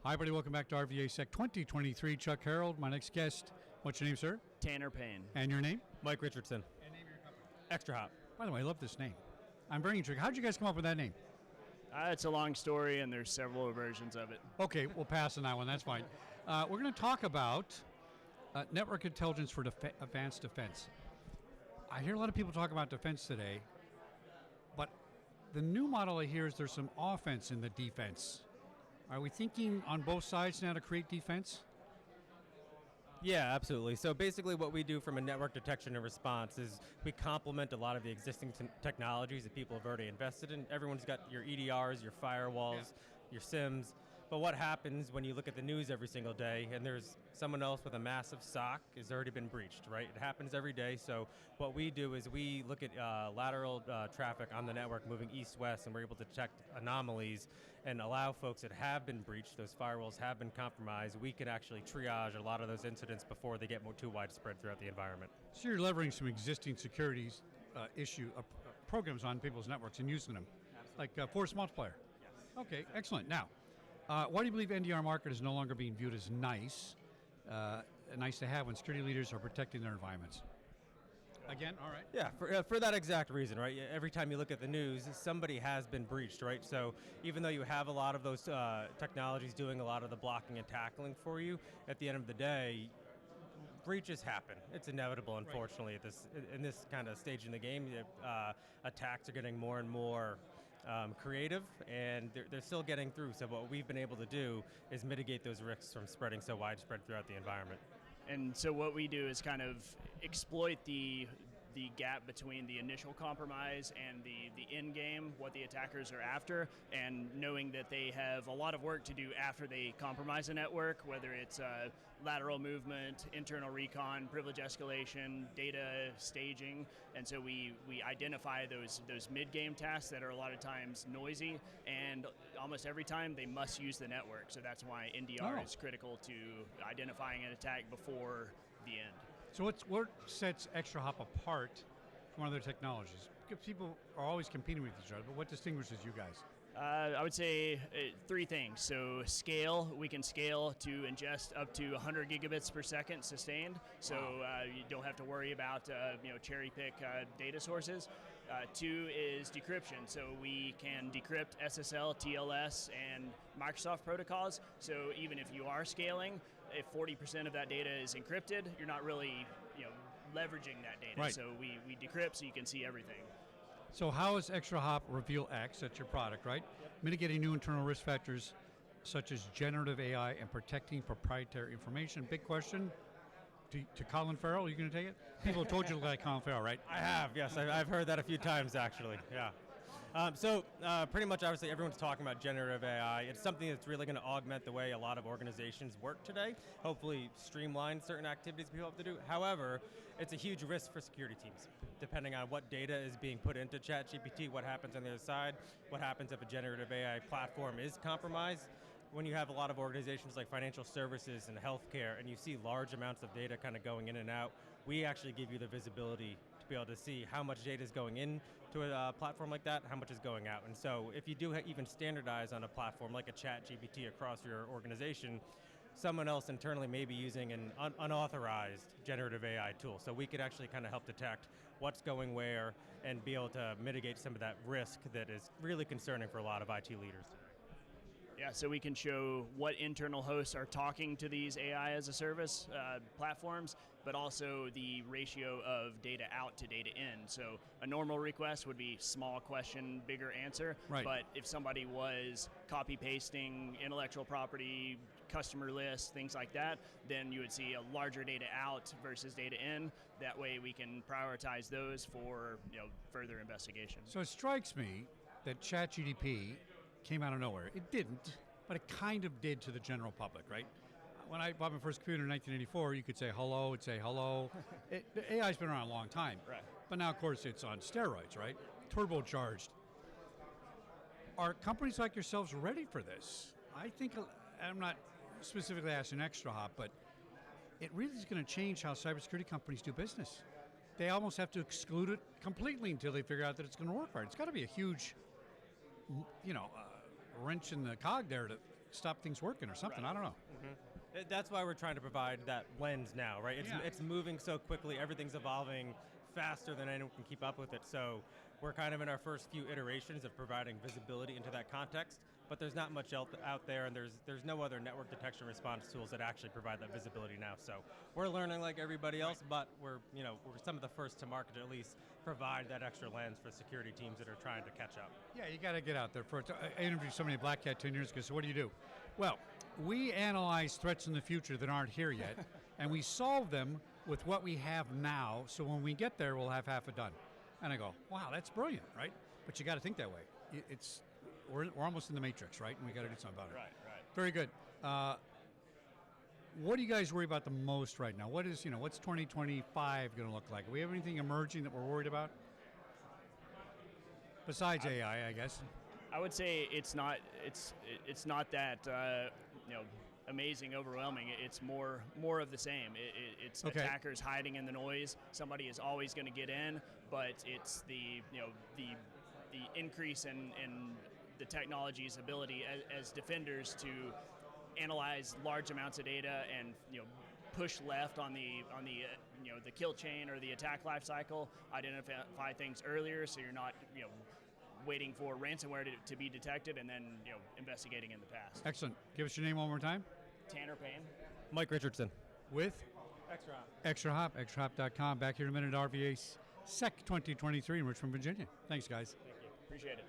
Hi, everybody. Welcome back to RVAsec 2023. Chuck Harold, my next guest. What's your name, sir? Tanner Payne. And your name? Mike Richardson. And name of your company? Extrahop. By the way, I love this name. I'm very intrigued. How'd you guys come up with that name? It's a long story, and there's several versions of it. Okay, we'll pass on that one. That's fine. We're going to talk about network intelligence for advanced defense. I hear a lot of people talk about defense today, but the new model I hear is there's some offense in the defense. Are we thinking on both sides now to create defense? Yeah, absolutely. So basically what we do from a network detection and response is we complement a lot of the existing technologies that people have already invested in. Everyone's got your EDRs, your firewalls, your SIMs. But what happens when you look at the news every single day and there's someone else with a massive SOC has already been breached, right? It happens every day. So what we do is we look at lateral traffic on the network moving east-west, and we're able to detect anomalies and allow folks that have been breached, those firewalls have been compromised, we can actually triage a lot of those incidents before they get too widespread throughout the environment. So you're leveraging some existing securities programs on people's networks and using them, like force multiplier. Yes. Okay, excellent. Now, why do you believe NDR market is no longer being viewed as nice to have when security leaders are protecting their environments? Again, all right. Yeah, for that exact reason, right? Every time you look at the news, somebody has been breached, right? So even though you have a lot of those technologies doing a lot of the blocking and tackling for you, at the end of the day, breaches happen. It's inevitable, unfortunately, in this kind of stage in the game. Attacks are getting more and more creative, and they're still getting through. So what we've been able to do is mitigate those risks from spreading so widespread throughout the environment. And so what we do is kind of exploit the gap between the initial compromise and the end game, what the attackers are after, and knowing that they have a lot of work to do after they compromise a network, whether it's lateral movement, internal recon, privilege escalation, data staging. And so we identify those mid-game tasks that are a lot of times noisy, and almost every time they must use the network. So that's why NDR is critical to identifying an attack before the end. So what sets Extrahop apart from other technologies? Because people are always competing with each other, but what distinguishes you guys? I would say three things. So scale, we can scale to ingest up to 100 gigabits per second sustained. So you don't have to worry about cherry pick data sources. Two is decryption. So we can decrypt SSL, TLS, and Microsoft protocols. So even if you are scaling, if 40% of that data is encrypted, you're not really leveraging that data. Right. So we decrypt so you can see everything. So how is Extrahop Reveal X, that's your product, right? Yep. Mitigating new internal risk factors such as generative AI and protecting proprietary information? Big question to Colin Farrell. Are you going to take it? People told you to look like Colin Farrell, right? I have, yes. I've heard that a few times, actually. Yeah. Pretty much, obviously, everyone's talking about generative AI. It's something that's really going to augment the way a lot of organizations work today, hopefully streamline certain activities people have to do. However, it's a huge risk for security teams, depending on what data is being put into ChatGPT, what happens on the other side, what happens if a generative AI platform is compromised. When you have a lot of organizations like financial services and healthcare, and you see large amounts of data kind of going in and out, we actually give you the visibility to be able to see how much data is going into a platform like that, how much is going out. And so if you do even standardize on a platform like a ChatGPT across your organization, someone else internally may be using an unauthorized generative AI tool. So we could actually kind of help detect what's going where and be able to mitigate some of that risk that is really concerning for a lot of IT leaders. Yeah, so we can show what internal hosts are talking to these AI as a service platforms, but also the ratio of data out to data in. So a normal request would be small question, bigger answer. Right. But if somebody was copy pasting intellectual property, customer lists, things like that, then you would see a larger data out versus data in. That way we can prioritize those for further investigation. So it strikes me that ChatGPT came out of nowhere. It didn't, but it kind of did to the general public, right? When I bought my first computer in 1984, you could say hello, it'd say hello. The AI's been around a long time. Right. But now, of course, it's on steroids, right? Turbocharged. Are companies like yourselves ready for this? I think, I'm not specifically asking Extrahop, but it really is going to change how cybersecurity companies do business. They almost have to exclude it completely until they figure out that it's going to work right. It's got to be a huge wrench in the cog there to stop things working or something. Right. I don't know. That's why we're trying to provide that lens now, right? Yeah. It's moving so quickly, everything's evolving faster than anyone can keep up with it. So we're kind of in our first few iterations of providing visibility into that context, but there's not much else out there, and there's no other network detection response tools that actually provide that visibility now. So we're learning like everybody else, but we're some of the first to market to at least provide that extra lens for security teams that are trying to catch up. Yeah, you got to get out there first. I interviewed somebody at Black Hat 10 years ago, so what do you do? Well, we analyze threats in the future that aren't here yet, and we solve them with what we have now, so when we get there, we'll have half it done. And I go, wow, that's brilliant, right? But you got to think that way. We're almost in the matrix, right? And we got to do something about it. Right. Very good. What do you guys worry about the most right now? What's 2025 going to look like? Do we have anything emerging that we're worried about? Besides AI, I guess. I would say it's not that amazing, overwhelming. It's more of the same. It's Okay. attackers hiding in the noise. Somebody is always going to get in, but it's the increase in the technology's ability as defenders to analyze large amounts of data and push left on the kill chain or the attack life cycle, identify things earlier, so you're not waiting for ransomware to be detected and then investigating in the past. Excellent. Give us your name one more time. Tanner Payne. Mike Richardson. With Extrahop. Extrahop.com. Back here in a minute, RVAsec 2023 in Richmond, Virginia. Thanks, guys. Thank you. Appreciate it.